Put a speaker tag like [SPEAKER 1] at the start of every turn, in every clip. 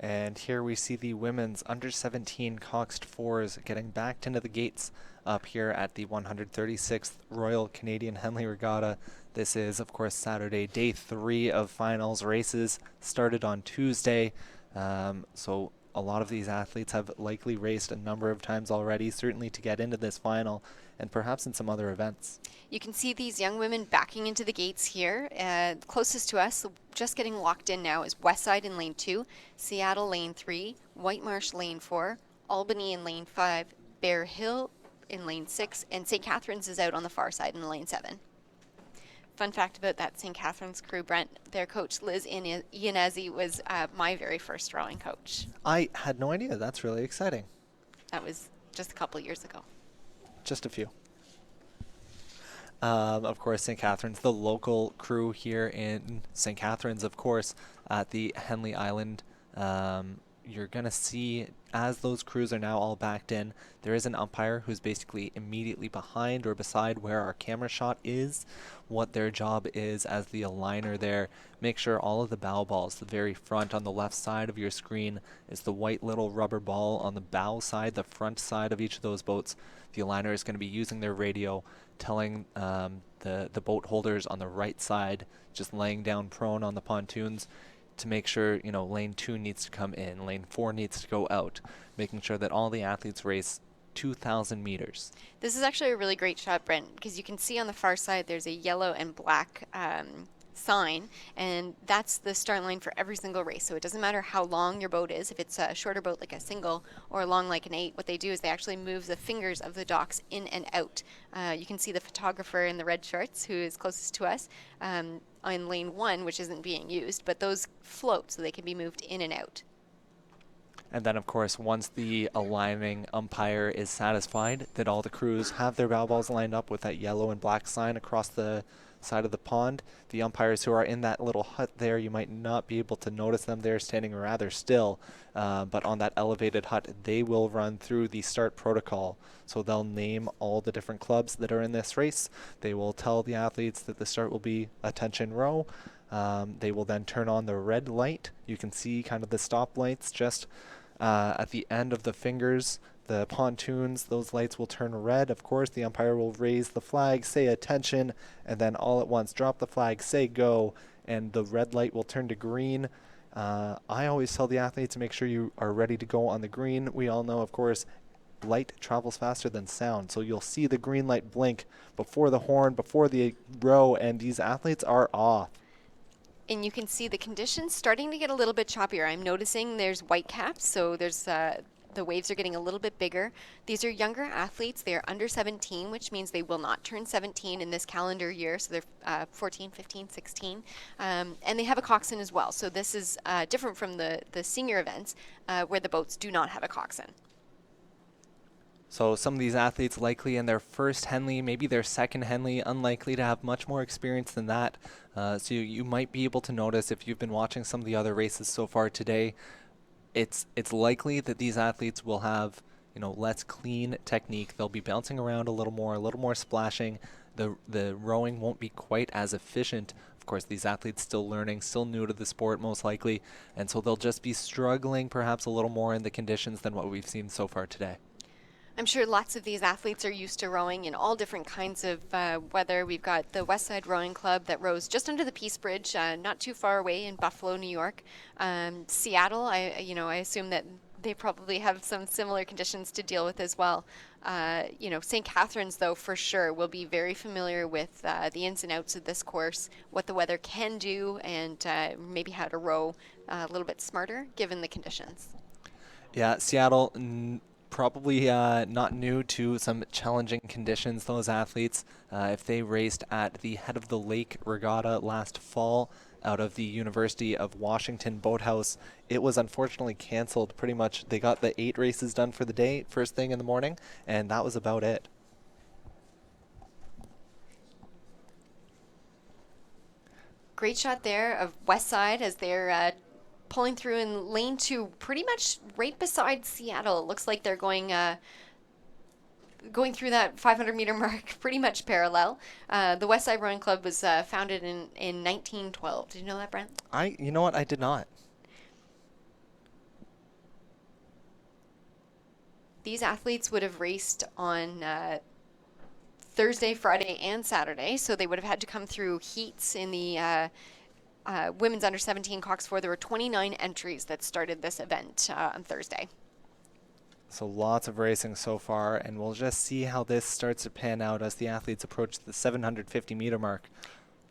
[SPEAKER 1] And here we see the women's under 17 coxed fours getting backed into the gates up here at the 136th Royal Canadian Henley Regatta. This is, of course, Saturday, day 3 of finals. Races started on Tuesday. So a lot of these athletes have likely raced a number of times already, certainly to get into this final and perhaps in some other events.
[SPEAKER 2] You can see these young women backing into the gates here. Closest to us, just getting locked in now, is Westside in lane 2, Seattle lane 3, White Marsh lane 4, Albany in lane 5, Bear Hill in lane 6, and St. Catharines is out on the far side in lane 7. Fun fact about that St. Catharines crew, Brent, their coach Liz Ianezzi was my very first rowing coach.
[SPEAKER 1] I had no idea. That's really exciting.
[SPEAKER 2] That was just a couple years ago.
[SPEAKER 1] Just a few. Of course, St. Catharines, the local crew here in St. Catharines, of course, at the Henley Island. You're going to see, as those crews are now all backed in, there is an umpire who's basically immediately behind or beside where our camera shot is. What their job is as the aligner there, make sure all of the bow balls, the very front on the left side of your screen is the white little rubber ball on the bow side, the front side of each of those boats. The aligner is going to be using their radio, telling the boat holders on the right side, just laying down prone on the pontoons, to make sure, lane 2 needs to come in, lane 4 needs to go out, making sure that all the athletes race 2,000 meters.
[SPEAKER 2] This is actually a really great shot, Brent, because you can see on the far side there's a yellow and black sign, and that's the start line for every single race. So it doesn't matter how long your boat is, if it's a shorter boat like a single or long like an 8, what they do is they actually move the fingers of the docks in and out. You can see the photographer in the red shorts who is closest to us on lane 1, which isn't being used, but those float so they can be moved in and out.
[SPEAKER 1] And then, of course, once the aligning umpire is satisfied that all the crews have their bow balls lined up with that yellow and black sign across the side of the pond, the umpires who are in that little hut there, you might not be able to notice them. They're standing rather still, but on that elevated hut, they will run through the start protocol. So they'll name all the different clubs that are in this race. They will tell the athletes that the start will be attention row. They will then turn on the red light. You can see kind of the stop lights just at the end of the fingers. The pontoons, those lights will turn red. Of course, the umpire will raise the flag, say attention, and then all at once drop the flag, say go, and the red light will turn to green. I always tell the athletes to make sure you are ready to go on the green. We all know, of course, light travels faster than sound, so you'll see the green light blink before the horn, before the row, and these athletes are off.
[SPEAKER 2] And you can see the conditions starting to get a little bit choppier. I'm noticing there's white caps, so there's the waves are getting a little bit bigger. These are younger athletes. They are under 17, which means they will not turn 17 in this calendar year. So they're 14, 15, 16. And they have a coxswain as well. So this is different from the senior events where the boats do not have a coxswain.
[SPEAKER 1] So some of these athletes likely in their first Henley, maybe their second Henley, unlikely to have much more experience than that. So you might be able to notice if you've been watching some of the other races so far today, it's likely that these athletes will have, less clean technique. They'll be bouncing around a little more splashing. The rowing won't be quite as efficient. Of course, these athletes still learning, still new to the sport most likely, and so they'll just be struggling perhaps a little more in the conditions than what we've seen so far today.
[SPEAKER 2] I'm sure lots of these athletes are used to rowing in all different kinds of weather. We've got the Westside Rowing Club that rows just under the Peace Bridge, not too far away in Buffalo, New York. Seattle, I assume that they probably have some similar conditions to deal with as well. St. Catharines, though, for sure will be very familiar with the ins and outs of this course, what the weather can do, and maybe how to row a little bit smarter given the conditions.
[SPEAKER 1] Yeah, Seattle probably not new to some challenging conditions. Those athletes, if they raced at the Head of the Lake Regatta last fall out of the University of Washington Boathouse, it was unfortunately canceled. Pretty much they got the 8 races done for the day, first thing in the morning, and that was about it.
[SPEAKER 2] Great shot there of Westside as they're pulling through in lane 2, pretty much right beside Seattle. It looks like they're going through that 500-meter mark pretty much parallel. The Westside Rowing Club was founded in 1912. Did you know that, Brent?
[SPEAKER 1] You know what? I did not.
[SPEAKER 2] These athletes would have raced on Thursday, Friday, and Saturday, so they would have had to come through heats in the women's under 17 Cox 4. There were 29 entries that started this event on Thursday.
[SPEAKER 1] So lots of racing so far, and we'll just see how this starts to pan out as the athletes approach the 750-meter mark.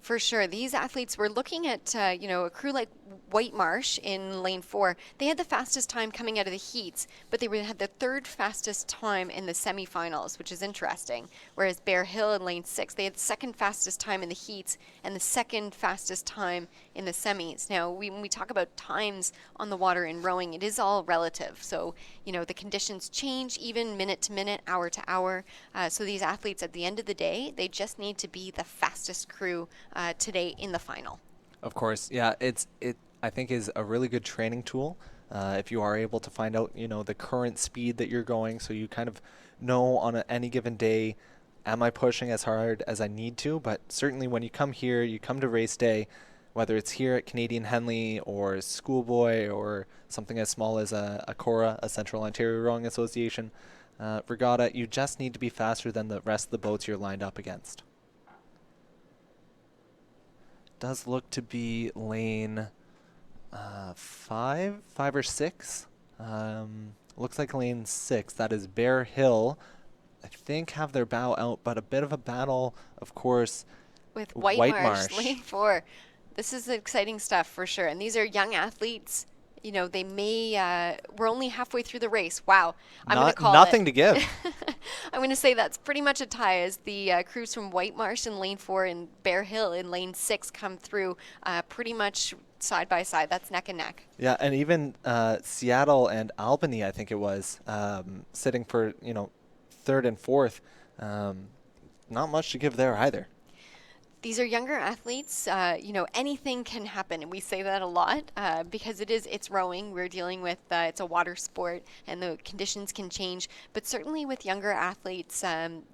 [SPEAKER 2] For sure. These athletes were looking at, a crew like White Marsh in lane 4. They had the fastest time coming out of the heats, but they had the third fastest time in the semifinals, which is interesting. Whereas Bear Hill in lane 6, they had the second fastest time in the heats and the second fastest time in the semis. Now, when we talk about times on the water in rowing, it is all relative. So, the conditions change even minute to minute, hour to hour. So these athletes, at the end of the day, they just need to be the fastest crew today in the final.
[SPEAKER 1] Of course, yeah, it I think is a really good training tool. If you are able to find out, the current speed that you're going, so you kind of know on any given day, am I pushing as hard as I need to? But certainly when you come here, you come to race day, whether it's here at Canadian Henley or Schoolboy or something as small as a CORA, a Central Ontario Rowing Association regatta, you just need to be faster than the rest of the boats you're lined up against. Does look to be lane five or six. Looks like lane 6. That is Bear Hill. I think have their bow out, but a bit of a battle, of course,
[SPEAKER 2] With
[SPEAKER 1] White
[SPEAKER 2] Marsh,
[SPEAKER 1] Marsh.
[SPEAKER 2] lane 4. This is exciting stuff for sure. And these are young athletes. They may, we're only halfway through the race. Wow. I'm going to
[SPEAKER 1] Not
[SPEAKER 2] call
[SPEAKER 1] nothing
[SPEAKER 2] it.
[SPEAKER 1] to give.
[SPEAKER 2] I'm going to say that's pretty much a tie as the crews from White Marsh in lane 4 and Bear Hill in lane 6 come through pretty much side by side. That's neck and neck.
[SPEAKER 1] Yeah, and even Seattle and Albany, I think it was, sitting for, third and fourth. Not much to give there either.
[SPEAKER 2] These are younger athletes. Anything can happen, and we say that a lot because it's rowing. We're dealing with it's a water sport, and the conditions can change. But certainly with younger athletes,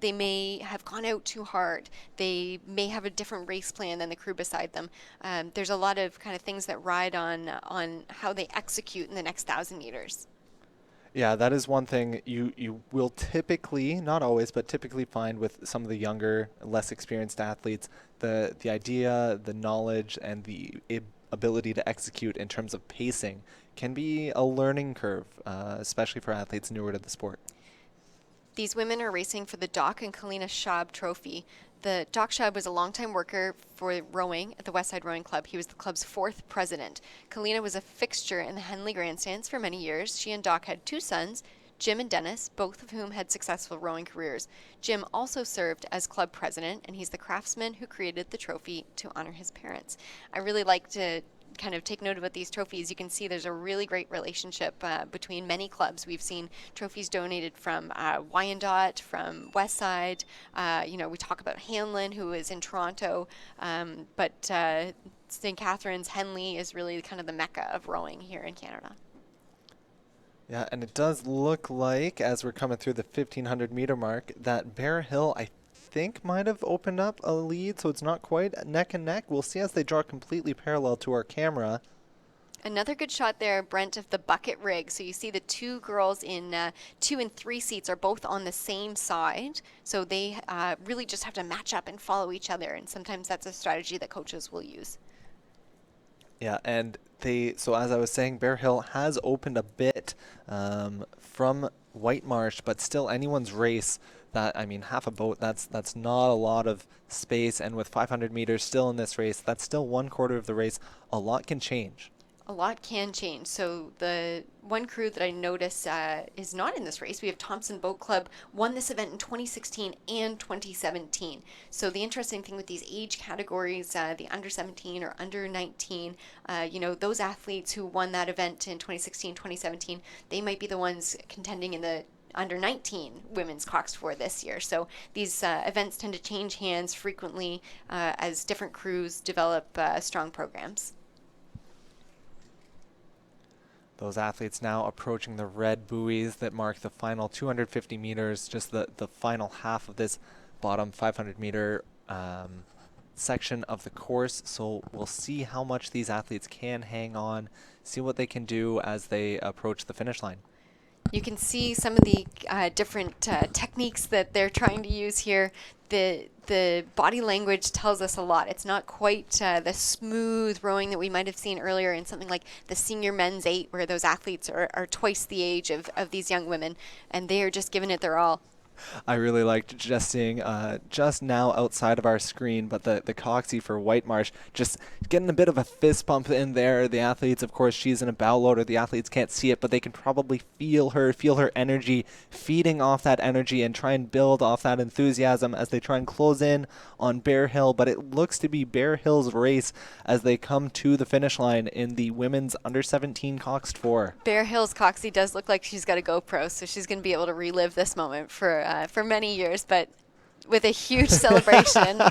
[SPEAKER 2] they may have gone out too hard. They may have a different race plan than the crew beside them. There's a lot of kind of things that ride on how they execute in the next 1,000 meters.
[SPEAKER 1] Yeah, that is one thing you will typically, not always, but typically find with some of the younger, less experienced athletes, the idea, the knowledge, and the ability to execute in terms of pacing can be a learning curve, especially for athletes newer to the sport.
[SPEAKER 2] These women are racing for the Doc and Kalina Schaub Trophy. The Doc Schaub was a longtime worker for rowing at the Westside Rowing Club. He was the club's 4th president. Kalina was a fixture in the Henley grandstands for many years. She and Doc had 2 sons, Jim and Dennis, both of whom had successful rowing careers. Jim also served as club president, and he's the craftsman who created the trophy to honor his parents. I really like to kind of take note about these trophies. You can see there's a really great relationship between many clubs. We've seen trophies donated from Wyandotte, from Westside. We talk about Hanlon, who is in Toronto, but St. Catharines, Henley is really kind of the mecca of rowing here in Canada.
[SPEAKER 1] Yeah, and it does look like, as we're coming through the 1,500-meter mark, that Bear Hill, I think, might have opened up a lead, so it's not quite neck and neck. We'll see as they draw completely parallel to our camera.
[SPEAKER 2] Another good shot there, Brent, of the bucket rig. So you see the 2 girls in 2 and 3 seats are both on the same side. So they really just have to match up and follow each other. And sometimes that's a strategy that coaches will use.
[SPEAKER 1] Yeah, and so as I was saying, Bear Hill has opened a bit from White Marsh, but still anyone's race. Half a boat, that's not a lot of space, and with 500 meters still in this race, that's still 1/4 of the race. A lot can change.
[SPEAKER 2] A lot can change. So the one crew that I notice is not in this race. We have Thompson Boat Club, won this event in 2016 and 2017. So the interesting thing with these age categories, the under 17 or under 19, those athletes who won that event in 2016, 2017, they might be the ones contending in the under 19 women's coxed 4 this year. So these events tend to change hands frequently as different crews develop strong programs.
[SPEAKER 1] Those athletes now approaching the red buoys that mark the final 250 meters, just the final half of this bottom 500-meter section of the course. So we'll see how much these athletes can hang on, see what they can do as they approach the finish line.
[SPEAKER 2] You can see some of the different techniques that they're trying to use here. The body language tells us a lot. It's not quite the smooth rowing that we might have seen earlier in something like the senior men's 8, where those athletes are twice the age of these young women, and they are just giving it their all.
[SPEAKER 1] I really liked just seeing just now outside of our screen, but the Coxie for White Marsh just getting a bit of a fist bump in there. The athletes, of course, she's in a bow loader. The athletes can't see it, but they can probably feel her energy, feeding off that energy and try and build off that enthusiasm as they try and close in on Bear Hill. But it looks to be Bear Hill's race as they come to the finish line in the women's under 17 coxed 4.
[SPEAKER 2] Bear Hills Coxie does look like she's got a GoPro, so she's going to be able to relive this moment for many years, but with a huge celebration.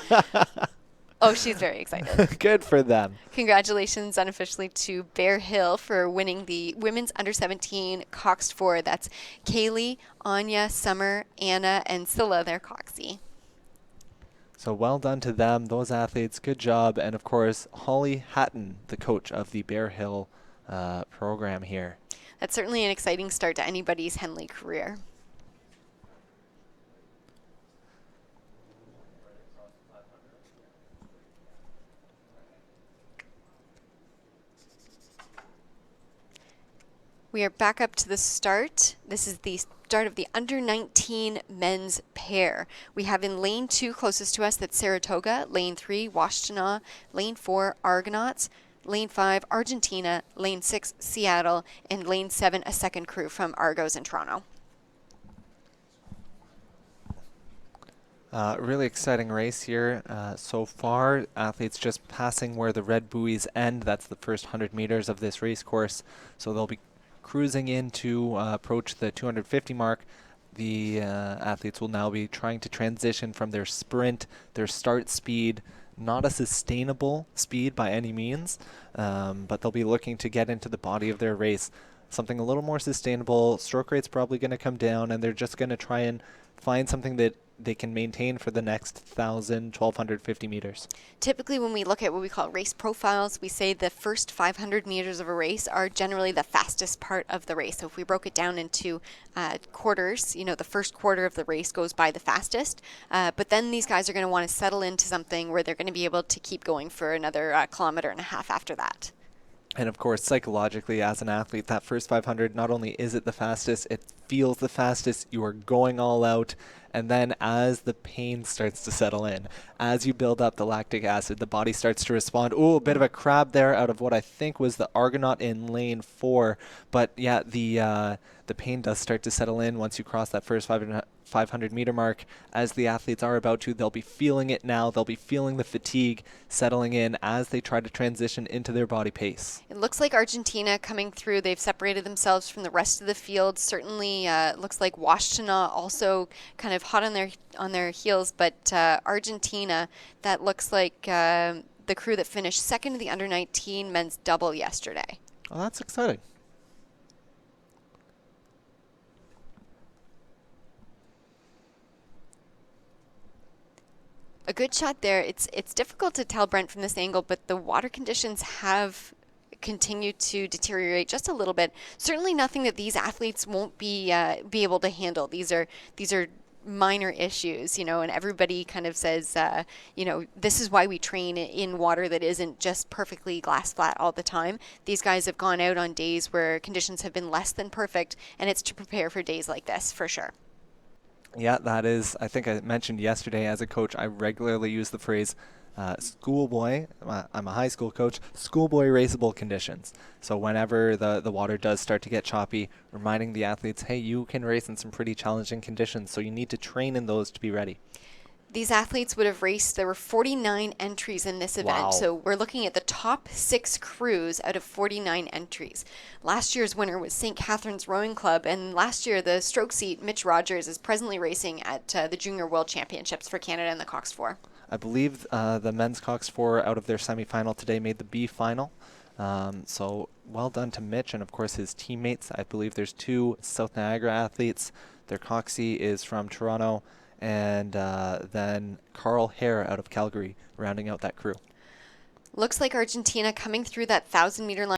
[SPEAKER 2] Oh, she's very excited.
[SPEAKER 1] Good for them.
[SPEAKER 2] Congratulations unofficially to Bear Hill for winning the women's under 17 coxed 4. That's Kaylee, Anya, Summer, Anna, and Scylla, their coxie.
[SPEAKER 1] So well done to them, those athletes. Good job. And of course, Holly Hatton, the coach of the Bear Hill program here.
[SPEAKER 2] That's certainly an exciting start to anybody's Henley career. We are back up to the start. This is the start of the under 19 men's pair. We have in lane 2 closest to us, that's Saratoga, lane 3 Washtenaw, lane 4 Argonauts, lane 5 Argentina, lane 6 Seattle, and lane 7 a second crew from Argos in Toronto.
[SPEAKER 1] Really exciting race here so far. Athletes just passing where the red buoys end. That's the first 100 meters of this race course. So they'll be cruising in to approach the 250 mark. The athletes will now be trying to transition from their sprint, their start speed, not a sustainable speed by any means, but they'll be looking to get into the body of their race. Something a little more sustainable. Stroke rate's probably going to come down, and they're just going to try and find something that they can maintain for the next 1,250 meters.
[SPEAKER 2] Typically, when we look at what we call race profiles, we say the first 500 meters of a race are generally the fastest part of the race. So if we broke it down into quarters, you know, the first quarter of the race goes by the fastest. But then these guys are going to want to settle into something where they're going to be able to keep going for another kilometer and a half after that.
[SPEAKER 1] And of course, psychologically, as an athlete, that first 500, not only is it the fastest, it feels the fastest. You are going all out. And then as the pain starts to settle in, as you build up the lactic acid, the body starts to respond. Oh, a bit of a crab there out of what I think was the Argonaut in lane 4. But yeah, the pain does start to settle in once you cross that first 500 meter mark. As the athletes are about to, they'll be feeling it now. They'll be feeling the fatigue settling in as they try to transition into their body pace.
[SPEAKER 2] It looks like Argentina coming through. They've separated themselves from the rest of the field. Certainly looks like Washtenaw also kind of hot on their heels, but Argentina, that looks like the crew that finished second in the under 19 men's double yesterday.
[SPEAKER 1] Oh, that's exciting.
[SPEAKER 2] A good shot there. It's difficult to tell, Brent, from this angle, but the water conditions have continued to deteriorate just a little bit. Certainly nothing that these athletes won't be able to handle. These are minor issues, you know, and everybody kind of says, you know, this is why we train in water that isn't just perfectly glass flat all the time. These guys have gone out on days where conditions have been less than perfect, and it's to prepare for days like this, for sure.
[SPEAKER 1] Yeah, that is, I think I mentioned yesterday as a coach, I regularly use the phrase schoolboy, I'm a high school coach, schoolboy raceable conditions. So whenever the water does start to get choppy, reminding the athletes, hey, you can race in some pretty challenging conditions, so you need to train in those to be ready.
[SPEAKER 2] These athletes would have raced, there were 49 entries in this event.
[SPEAKER 1] Wow.
[SPEAKER 2] So we're looking at the top 6 crews out of 49 entries. Last year's winner was St. Catharines Rowing Club, and last year the stroke seat, Mitch Rogers, is presently racing at the Junior World Championships for Canada in the coxed 4.
[SPEAKER 1] I believe the men's coxed 4 out of their semifinal today made the B final. So well done to Mitch and, of course, his teammates. I believe there's 2 South Niagara athletes. Their coxie is from Toronto. And then Carl Hare out of Calgary rounding out that crew.
[SPEAKER 2] Looks like Argentina coming through that 1,000-meter line.